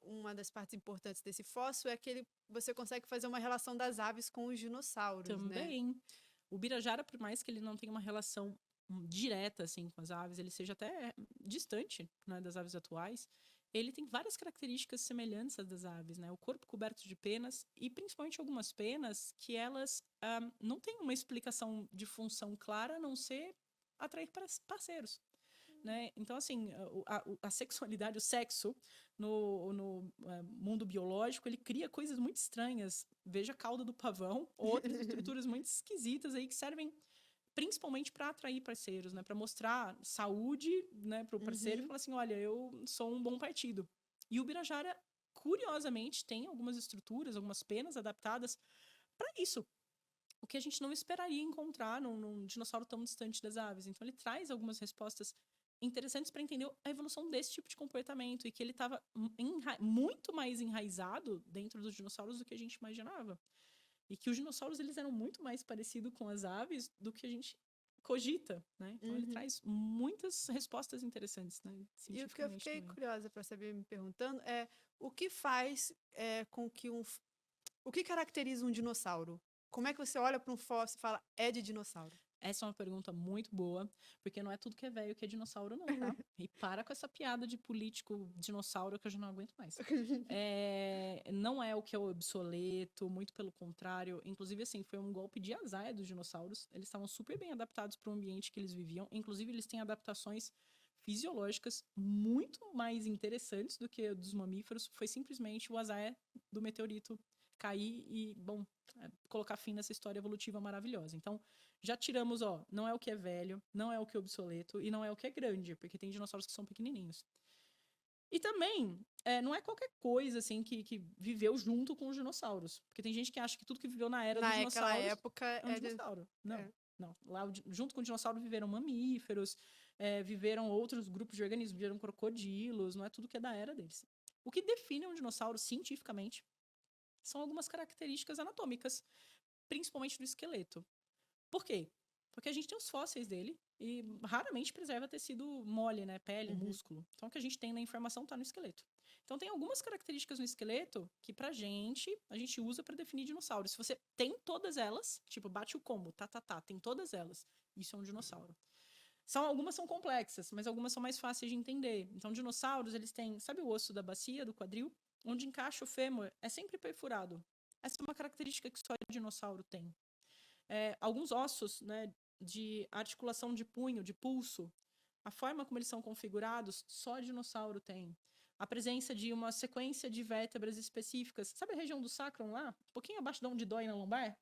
uma das partes importantes desse fóssil é que você consegue fazer uma relação das aves com os dinossauros, né? Também. O Birajara, por mais que ele não tenha uma relação direta assim com as aves, ele seja até distante, né, das aves atuais, ele tem várias características semelhantes às das aves, né? O corpo coberto de penas e principalmente algumas penas que elas não têm uma explicação de função clara a não ser atrair parceiros. Né? Então, assim, a sexualidade, o sexo no mundo biológico, ele cria coisas muito estranhas. Veja a cauda do pavão, outras estruturas muito esquisitas aí que servem principalmente para atrair parceiros, né? Para mostrar saúde, né, para o parceiro e falar assim, olha, eu sou um bom partido. E o Birajara, curiosamente, tem algumas estruturas, algumas penas adaptadas para isso. O que a gente não esperaria encontrar num dinossauro tão distante das aves. Então, ele traz algumas respostas interessantes para entender a evolução desse tipo de comportamento e que ele estava muito mais enraizado dentro dos dinossauros do que a gente imaginava. E que os dinossauros eles eram muito mais parecidos com as aves do que a gente cogita, né? Então ele traz muitas respostas interessantes, né? E o que eu fiquei curiosa para saber, me perguntando, é o que faz com que o que caracteriza um dinossauro? Como é que você olha para um fóssil e fala, é de dinossauro? Essa é uma pergunta muito boa, porque não é tudo que é velho que é dinossauro, não, tá? E para com essa piada de político dinossauro que eu já não aguento mais. Não é o que é obsoleto, muito pelo contrário. Inclusive, assim, foi um golpe de azar dos dinossauros. Eles estavam super bem adaptados para o ambiente que eles viviam. Inclusive, eles têm adaptações fisiológicas muito mais interessantes do que dos mamíferos. Foi simplesmente o azar do meteorito cair e, bom, colocar fim nessa história evolutiva maravilhosa. Então, já tiramos, não é o que é velho, não é o que é obsoleto e não é o que é grande, porque tem dinossauros que são pequenininhos. E também, não é qualquer coisa, assim, que viveu junto com os dinossauros. Porque tem gente que acha que tudo que viveu na era dos dinossauros naquela época é um dinossauro. Não. Lá, junto com o dinossauro viveram mamíferos, viveram outros grupos de organismos, viveram crocodilos, não é tudo que é da era deles. O que define um dinossauro cientificamente são algumas características anatômicas, principalmente do esqueleto. Por quê? Porque a gente tem os fósseis dele e raramente preserva tecido mole, né? Pele, músculo. Então, o que a gente tem na informação está no esqueleto. Então, tem algumas características no esqueleto que, a gente usa para definir dinossauros. Se você tem todas elas, tipo, bate o combo, tem todas elas, isso é um dinossauro. Algumas são complexas, mas algumas são mais fáceis de entender. Então, dinossauros, eles têm, sabe o osso da bacia, do quadril? Onde encaixa o fêmur, é sempre perfurado. Essa é uma característica que só o dinossauro tem. Alguns ossos, né, de articulação de punho, de pulso, a forma como eles são configurados, só o dinossauro tem. A presença de uma sequência de vértebras específicas. Sabe a região do sacrum lá? Um pouquinho abaixo de onde dói na lombar?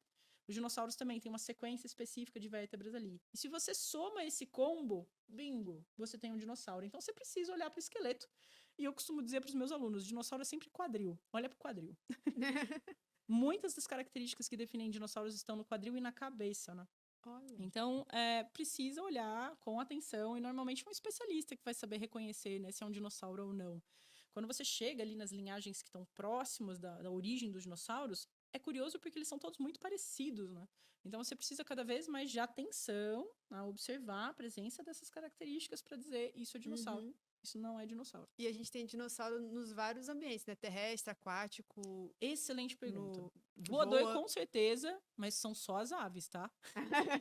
Os dinossauros também têm uma sequência específica de vértebras ali. E se você soma esse combo, bingo, você tem um dinossauro. Então você precisa olhar para o esqueleto. E eu costumo dizer para os meus alunos, dinossauro é sempre quadril. Olha para o quadril. Muitas das características que definem dinossauros estão no quadril e na cabeça, né? Olha. Então, precisa olhar com atenção e normalmente um especialista que vai saber reconhecer, né, se é um dinossauro ou não. Quando você chega ali nas linhagens que estão próximas da origem dos dinossauros, é curioso porque eles são todos muito parecidos, né? Então você precisa cada vez mais de atenção a observar a presença dessas características para dizer isso é dinossauro, Uhum. isso não é dinossauro. E a gente tem dinossauro nos vários ambientes, né? Terrestre, aquático, Excelente pergunta. no Voador voa. com certeza, mas são só as aves, tá?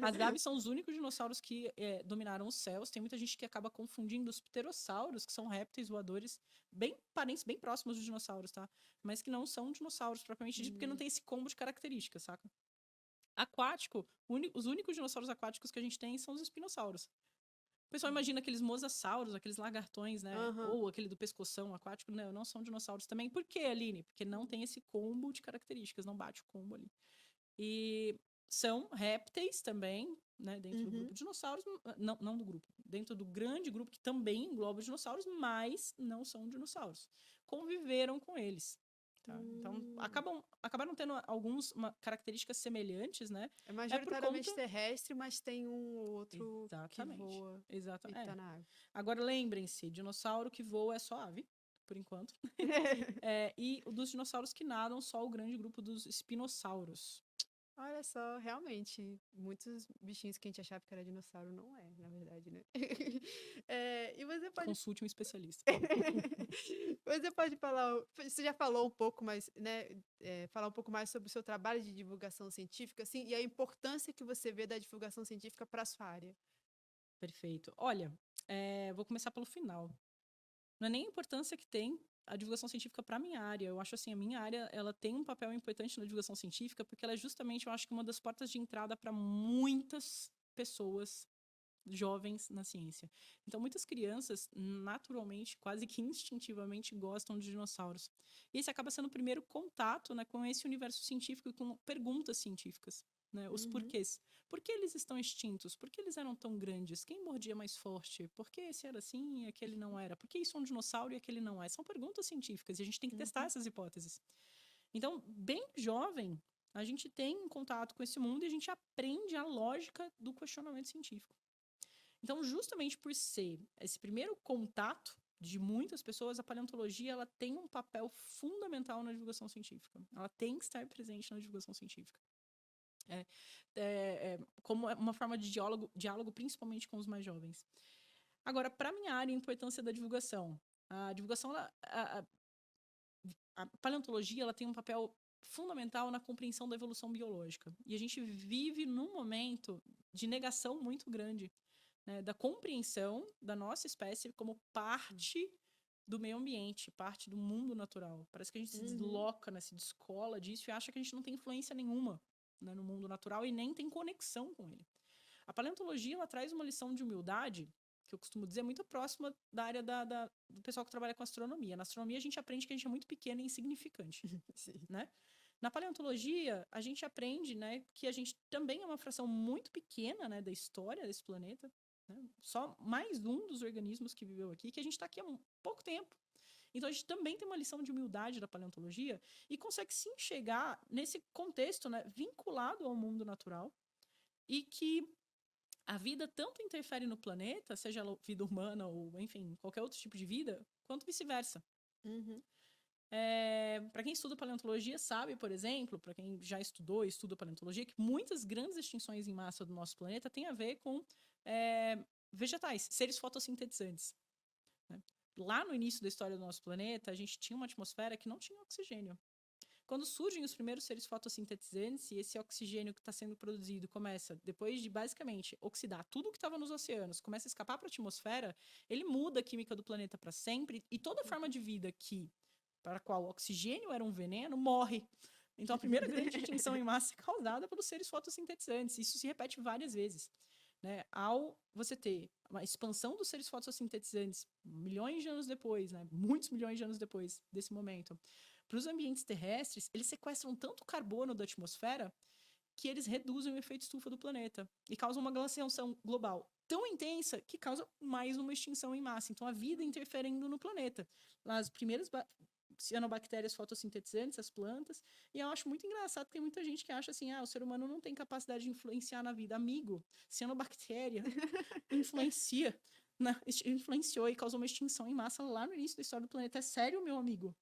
As aves são os únicos dinossauros que dominaram os céus. Tem muita gente que acaba confundindo os pterossauros, que são répteis voadores, bem parentes, bem próximos dos dinossauros, tá? Mas que não são dinossauros propriamente dito, porque não tem esse combo de características, saca? Aquático, os únicos dinossauros aquáticos que a gente tem são os espinossauros. O pessoal imagina aqueles mosassauros, aqueles lagartões, né? Aham. Ou aquele do pescoção aquático. Não são dinossauros também. Por quê, Aline? Porque não tem esse combo de características, não bate o combo ali. E são répteis também, né? Dentro do Uhum. grupo de dinossauros. Não do grupo. Dentro do grande grupo que também engloba os dinossauros, mas não são dinossauros. Conviveram com eles. Tá? Então, acabaram tendo algumas características semelhantes, né? É É por majoritariamente conta... terrestre, mas tem um ou outro que Exatamente. voa e tá na água. Agora, lembrem-se, dinossauro que voa é só ave, por enquanto. E dos dinossauros que nadam, só o grande grupo dos espinossauros. Olha só, realmente, muitos bichinhos que a gente achava que era dinossauro não é, na verdade, né? E você pode Consulte um especialista. você pode falar, você já falou um pouco, mas, né, falar um pouco mais sobre o seu trabalho de divulgação científica, assim, e a importância que você vê da divulgação científica para a sua área. Perfeito. Olha, vou começar pelo final. Não é nem a importância que tem a divulgação científica para a minha área. Eu acho assim, a minha área, ela tem um papel importante na divulgação científica, porque ela é justamente, eu acho que uma das portas de entrada para muitas pessoas jovens na ciência. Então, muitas crianças, naturalmente, quase que instintivamente, gostam de dinossauros. E esse acaba sendo o primeiro contato, né, com esse universo científico e com perguntas científicas. Né, os Uhum. porquês. Por que eles estão extintos? Por que eles eram tão grandes? Quem mordia mais forte? Por que esse era assim e aquele não era? Por que isso é um dinossauro e aquele não é? São perguntas científicas e a gente tem que testar essas hipóteses. Então, bem jovem, a gente tem um contato com esse mundo e a gente aprende a lógica do questionamento científico. Então, justamente por ser esse primeiro contato de muitas pessoas, a paleontologia ela tem um papel fundamental na divulgação científica. Ela tem que estar presente na divulgação científica. Como uma forma de diálogo principalmente com os mais jovens. Agora, para minha área, a importância da divulgação. A divulgação, a paleontologia, ela tem um papel fundamental na compreensão da evolução biológica. E a gente vive num momento de negação muito grande, né, da compreensão da nossa espécie como parte do meio ambiente, parte do mundo natural. Parece que a gente se desloca, né, se descola disso e acha que a gente não tem influência nenhuma, né, no mundo natural e nem tem conexão com ele. A paleontologia ela traz uma lição de humildade, que eu costumo dizer, muito próxima da área do pessoal que trabalha com astronomia. Na astronomia, a gente aprende que a gente é muito pequeno e insignificante. Né? Na paleontologia, a gente aprende, né, que a gente também é uma fração muito pequena, né, da história desse planeta. Né? Só mais um dos organismos que viveu aqui, que a gente está aqui há pouco tempo. Então, a gente também tem uma lição de humildade da paleontologia e consegue sim chegar nesse contexto, né, vinculado ao mundo natural e que a vida tanto interfere no planeta, seja ela vida humana ou, enfim, qualquer outro tipo de vida, quanto vice-versa. Uhum. Para quem estuda paleontologia sabe, por exemplo, para quem já estudou e estuda paleontologia, que muitas grandes extinções em massa do nosso planeta têm a ver com vegetais, seres fotossintetizantes. Né? Lá no início da história do nosso planeta, a gente tinha uma atmosfera que não tinha oxigênio. Quando surgem os primeiros seres fotossintetizantes e esse oxigênio que está sendo produzido começa, depois de basicamente oxidar tudo que estava nos oceanos, começa a escapar para a atmosfera, ele muda a química do planeta para sempre e toda forma de vida para a qual o oxigênio era um veneno morre. Então a primeira grande extinção em massa é causada pelos seres fotossintetizantes. Isso se repete várias vezes. Né? Ao você ter uma expansão dos seres fotossintetizantes milhões de anos depois, né? Muitos milhões de anos depois desse momento, para os ambientes terrestres, eles sequestram tanto carbono da atmosfera que eles reduzem o efeito estufa do planeta e causam uma glaciação global tão intensa que causa mais uma extinção em massa. Então, a vida interferindo no planeta. As primeiras cianobactérias fotossintetizantes, as plantas, e eu acho muito engraçado que tem muita gente que acha assim, o ser humano não tem capacidade de influenciar na vida. Amigo, cianobactéria influenciou e causou uma extinção em massa lá no início da história do planeta. É sério, meu amigo?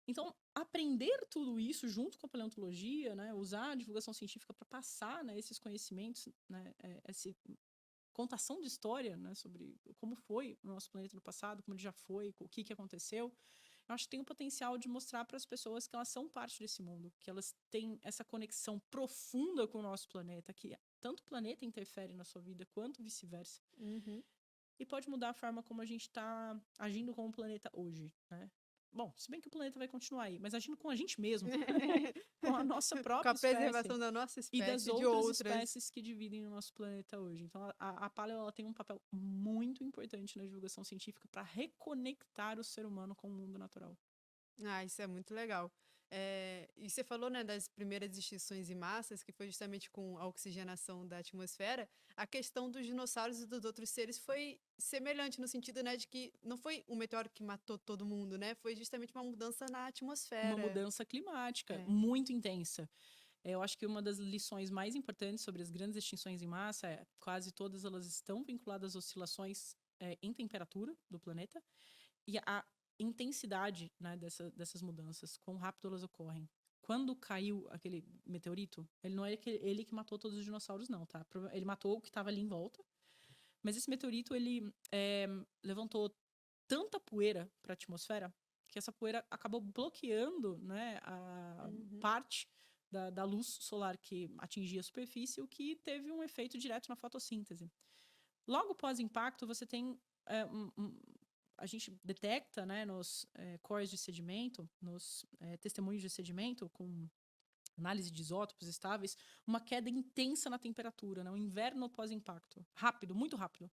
Então, aprender tudo isso junto com a paleontologia, né, usar a divulgação científica para passar, né, esses conhecimentos, né, essa contação de história, né, sobre como foi o nosso planeta no passado, como ele já foi, o que aconteceu, eu acho que tem o potencial de mostrar para as pessoas que elas são parte desse mundo, que elas têm essa conexão profunda com o nosso planeta, que tanto o planeta interfere na sua vida quanto vice-versa. Uhum. E pode mudar a forma como a gente está agindo com o planeta hoje, né? Bom, se bem que o planeta vai continuar aí, mas agindo com a gente mesmo, com a nossa Com própria a espécie preservação da nossa e das espécie e de outras outras. espécies que dividem o nosso planeta hoje. Então, a paleo ela tem um papel muito importante na divulgação científica para reconectar o ser humano com o mundo natural. Ah, isso é muito legal. E você falou, né, das primeiras extinções em massas, que foi justamente com a oxigenação da atmosfera. A questão dos dinossauros e dos outros seres foi semelhante no sentido, né, de que não foi um meteoro que matou todo mundo, né? Foi justamente uma mudança na Uma atmosfera. mudança climática É. muito intensa. Eu acho que uma das lições mais importantes sobre as grandes extinções em massa é quase todas elas estão vinculadas a oscilações em temperatura do planeta e a intensidade, né, dessas mudanças, quão rápido elas ocorrem. Quando caiu aquele meteorito, ele não é ele que matou todos os dinossauros, não, tá? Ele matou o que estava ali em volta, mas esse meteorito, ele levantou tanta poeira para a atmosfera que essa poeira acabou bloqueando, né, a Uhum. parte da luz solar que atingia a superfície, o que teve um efeito direto na fotossíntese. Logo pós-impacto, você tem a gente detecta, né, nos cores de sedimento, nos testemunhos de sedimento, com análise de isótopos estáveis, uma queda intensa na temperatura, né, um inverno pós-impacto. Rápido, muito rápido.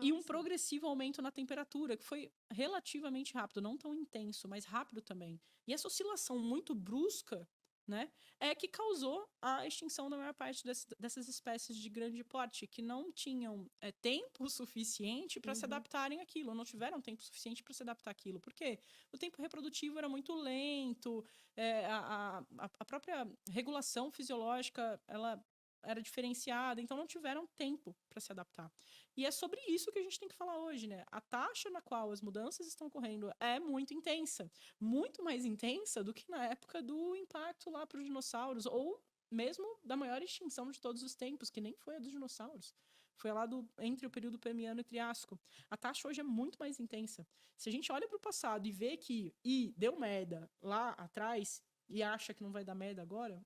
E um Nossa. progressivo aumento na temperatura, que foi relativamente rápido, não tão intenso, mas rápido também. E essa oscilação muito brusca, né, é que causou a extinção da maior parte dessas espécies de grande porte, que não tinham tempo suficiente para se Uhum. adaptarem àquilo, não tiveram tempo suficiente para se adaptar àquilo. Por quê? O tempo reprodutivo era muito lento, a própria regulação fisiológica, ela era diferenciada, então não tiveram tempo para se adaptar. E é sobre isso que a gente tem que falar hoje, né? A taxa na qual as mudanças estão ocorrendo é muito intensa. Muito mais intensa do que na época do impacto lá para os dinossauros, ou mesmo da maior extinção de todos os tempos, que nem foi a dos dinossauros. Foi lá entre o período Permiano e Triássico. A taxa hoje é muito mais intensa. Se a gente olha para o passado e vê que deu merda lá atrás e acha que não vai dar merda agora,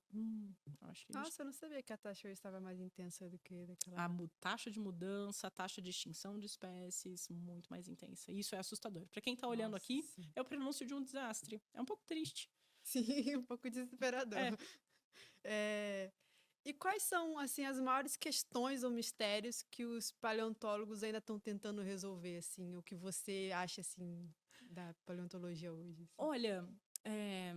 acho que a gente Nossa, eu não sabia que a taxa hoje estava mais intensa do que daquela a época. taxa de mudança, a taxa de extinção de espécies muito mais intensa. E isso é assustador. Para quem está olhando Nossa, aqui, sim. é o prenúncio de um desastre. É um pouco triste. Sim, um pouco desesperador. É, É, E quais são, assim, as maiores questões ou mistérios que os paleontólogos ainda estão tentando resolver, assim, o que você acha, assim, da paleontologia hoje, assim? olha, é,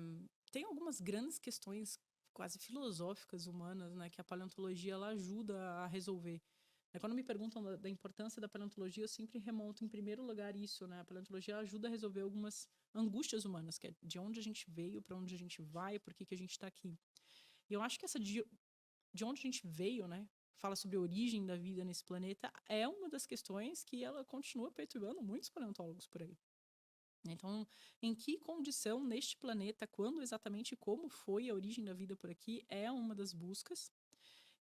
tem algumas grandes questões quase filosóficas humanas, né, que a paleontologia ela ajuda a resolver. Quando me perguntam da importância da paleontologia, eu sempre remonto em primeiro lugar isso, né? A paleontologia ajuda a resolver algumas angústias humanas, que é de onde a gente veio, para onde a gente vai, por que que a gente está aqui. E eu acho que essa de onde a gente veio, né? Fala sobre a origem da vida nesse planeta, é uma das questões que ela continua perturbando muitos paleontólogos por aí. Então, em que condição neste planeta, quando exatamente como foi a origem da vida por aqui, é uma das buscas.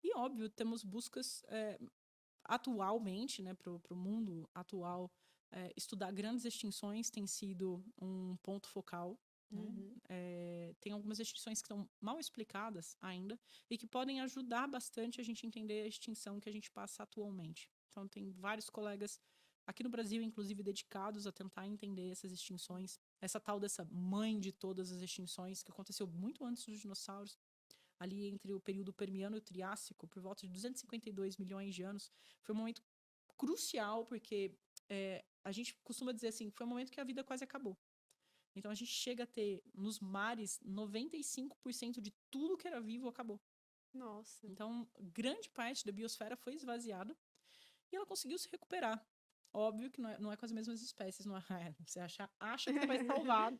E, óbvio, temos buscas atualmente, né, para o mundo atual, estudar grandes extinções tem sido um ponto focal. Né? Uhum. Tem algumas extinções que estão mal explicadas ainda e que podem ajudar bastante a gente entender a extinção que a gente passa atualmente. Então, tem vários colegas aqui no Brasil, inclusive, dedicados a tentar entender essas extinções. Essa tal dessa mãe de todas as extinções, que aconteceu muito antes dos dinossauros, ali entre o período Permiano e o Triássico, por volta de 252 milhões de anos, foi um momento crucial, porque a gente costuma dizer assim, foi um momento que a vida quase acabou. Então a gente chega a ter nos mares 95% de tudo que era vivo acabou. Nossa. Então, grande parte da biosfera foi esvaziada e ela conseguiu se recuperar. Óbvio que não é com as mesmas espécies, não é? Você acha que vai salvar.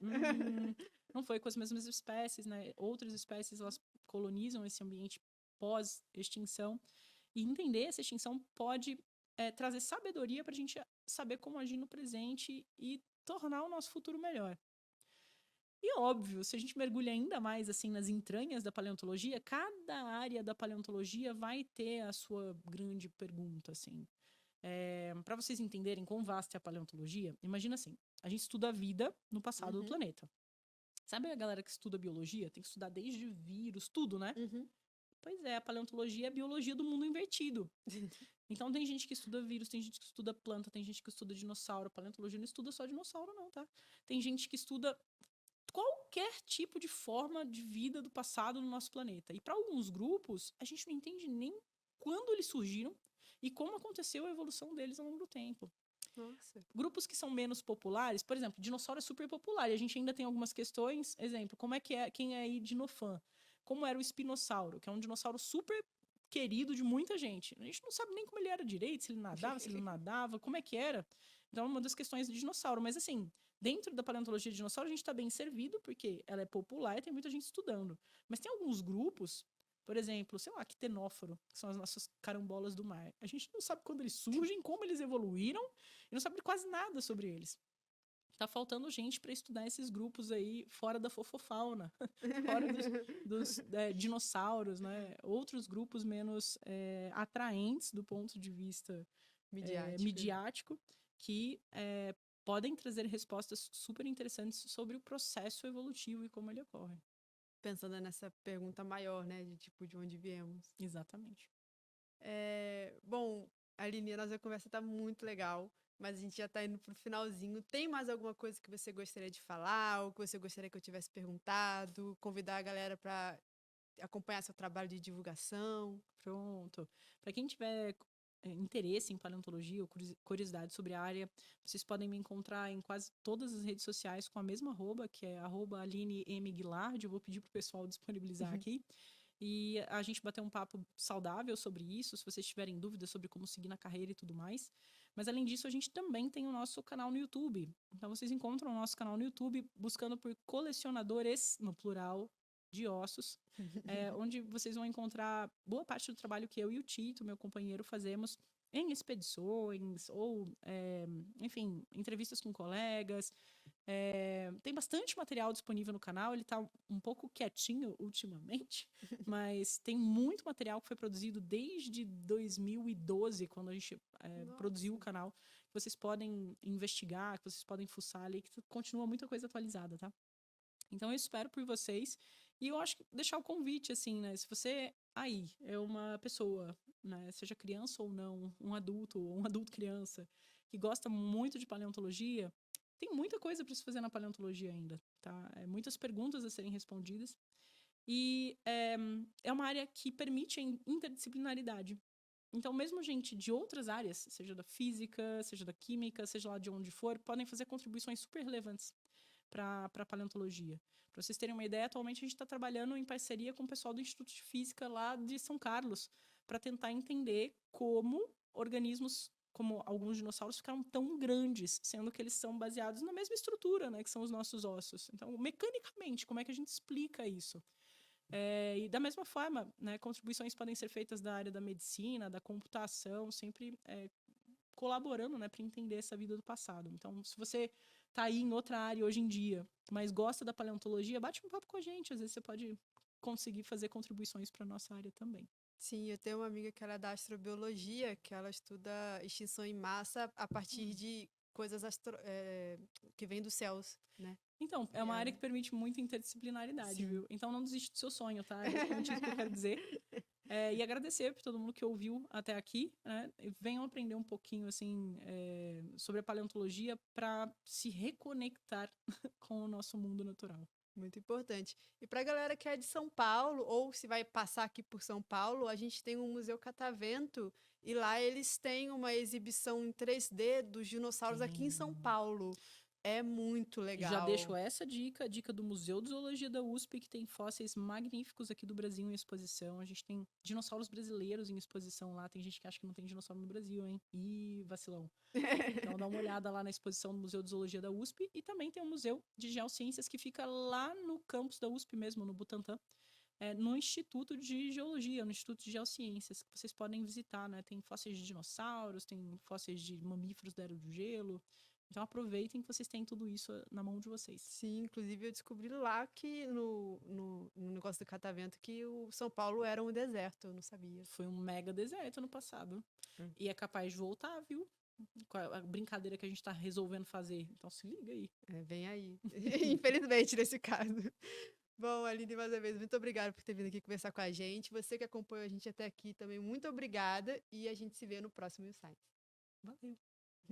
Não foi com as mesmas espécies, né? Outras espécies elas colonizam esse ambiente pós-extinção. E entender essa extinção pode trazer sabedoria para a gente saber como agir no presente e tornar o nosso futuro melhor. E óbvio, se a gente mergulha ainda mais assim nas entranhas da paleontologia, cada área da paleontologia vai ter a sua grande pergunta, assim. Para vocês entenderem quão vasta é a paleontologia, imagina assim, a gente estuda a vida no passado do Uhum, planeta. Sabe a galera que estuda biologia? Tem que estudar desde vírus, tudo, né? uhum. Pois é, a paleontologia é a biologia do mundo invertido. Então tem gente que estuda vírus, tem gente que estuda planta, tem gente que estuda dinossauro. A paleontologia não estuda só dinossauro, não, tá? Tem gente que estuda qualquer tipo de forma de vida do passado no nosso planeta. E para alguns grupos, a gente não entende nem quando eles surgiram e como aconteceu a evolução deles ao longo do tempo. Nossa. Grupos que são menos populares, por exemplo, dinossauro é super popular e a gente ainda tem algumas questões. Exemplo, como é que é, quem é aí dinofã? Como era o espinossauro, que é um dinossauro super querido de muita gente. A gente não sabe nem como ele era direito, se ele nadava, se ele não nadava, como é que era. Então, é uma das questões do dinossauro. Mas, assim, dentro da paleontologia de dinossauro, a gente está bem servido, porque ela é popular e tem muita gente estudando. Mas tem alguns grupos, por exemplo, sei lá, quitenóforo, que são as nossas carambolas do mar. A gente não sabe quando eles surgem, como eles evoluíram, e não sabe quase nada sobre eles. Tá faltando gente para estudar esses grupos aí fora da fofofauna, fora dos dinossauros, né? Outros grupos menos atraentes do ponto de vista Midiática. midiático, que podem trazer respostas super interessantes sobre o processo evolutivo e como ele ocorre. Pensando nessa pergunta maior, né? De tipo, de onde viemos. Exatamente. Bom, Aline, a nossa conversa tá muito legal, mas a gente já tá indo pro finalzinho. Tem mais alguma coisa que você gostaria de falar, ou que você gostaria que eu tivesse perguntado? Convidar a galera para acompanhar seu trabalho de divulgação? Pronto. Para quem tiver interesse em paleontologia ou curiosidade sobre a área, vocês podem me encontrar em quase todas as redes sociais com a mesma arroba, que é @Aline M. Guilard. Eu vou pedir pro pessoal disponibilizar aqui. E a gente bater um papo saudável sobre isso, se vocês tiverem dúvidas sobre como seguir na carreira e tudo mais. Mas além disso, a gente também tem o nosso canal no YouTube. Então vocês encontram o nosso canal no YouTube buscando por colecionadores, no plural, de ossos, onde vocês vão encontrar boa parte do trabalho que eu e o Tito, meu companheiro, fazemos em expedições ou, enfim, entrevistas com colegas. Tem bastante material disponível no canal, ele está um pouco quietinho ultimamente, mas tem muito material que foi produzido desde 2012, quando a gente produziu o Nossa. canal, que vocês podem investigar, que vocês podem fuçar ali, que continua muita coisa atualizada, tá? Então eu espero por vocês. E eu acho que deixar o convite, assim, né? Se você aí é uma pessoa, né, seja criança ou não, um adulto ou um adulto criança, que gosta muito de paleontologia, tem muita coisa para se fazer na paleontologia ainda, tá? Muitas perguntas a serem respondidas. E é uma área que permite a interdisciplinaridade. Então, mesmo gente de outras áreas, seja da física, seja da química, seja lá de onde for, podem fazer contribuições super relevantes para a paleontologia. Para vocês terem uma ideia, atualmente a gente está trabalhando em parceria com o pessoal do Instituto de Física lá de São Carlos, para tentar entender como organismos, como alguns dinossauros, ficaram tão grandes, sendo que eles são baseados na mesma estrutura, né, que são os nossos ossos. Então, mecanicamente, como é que a gente explica isso? E da mesma forma, né, contribuições podem ser feitas da área da medicina, da computação, sempre colaborando, né, para entender essa vida do passado. Então, se você tá aí em outra área hoje em dia, mas gosta da paleontologia, bate um papo com a gente. Às vezes você pode conseguir fazer contribuições para nossa área também. Sim, eu tenho uma amiga que ela é da astrobiologia, que ela estuda extinção em massa a partir de coisas que vêm dos céus, né? Então, é uma área que permite muita interdisciplinaridade, Sim. viu? Então, não desiste do seu sonho, tá? É basicamente isso que eu quero dizer. E agradecer por todo mundo que ouviu até aqui, né? E venham aprender um pouquinho, assim, sobre a paleontologia para se reconectar com o nosso mundo natural. Muito importante. E para a galera que é de São Paulo, ou se vai passar aqui por São Paulo, a gente tem o Museu Catavento, e lá eles têm uma exibição em 3D dos dinossauros aqui em São Paulo. É muito Já deixo legal. essa dica, a dica do Museu de Zoologia da USP, que tem fósseis magníficos aqui do Brasil em exposição. A gente tem dinossauros brasileiros em exposição lá. Tem gente que acha que não tem dinossauro no Brasil, hein? Ih, vacilão. Então dá uma olhada lá na exposição do Museu de Zoologia da USP. E também tem o Museu de Geociências, que fica lá no campus da USP mesmo, no Butantã. No Instituto de Geologia, no Instituto de Geociências, que vocês podem visitar, né? Tem fósseis de dinossauros, tem fósseis de mamíferos da Era do Gelo. Então aproveitem que vocês têm tudo isso na mão de vocês. Sim, inclusive eu descobri lá que no negócio do catavento que o São Paulo era um deserto, eu não sabia. Foi um mega deserto no passado. E é capaz de voltar, viu? Com a brincadeira que a gente tá resolvendo fazer. Então se liga aí. Vem aí. Infelizmente, nesse caso. Bom, Aline, mais uma vez, muito obrigada por ter vindo aqui conversar com a gente. Você que acompanhou a gente até aqui também, muito obrigada. E a gente se vê no próximo Insights. Valeu.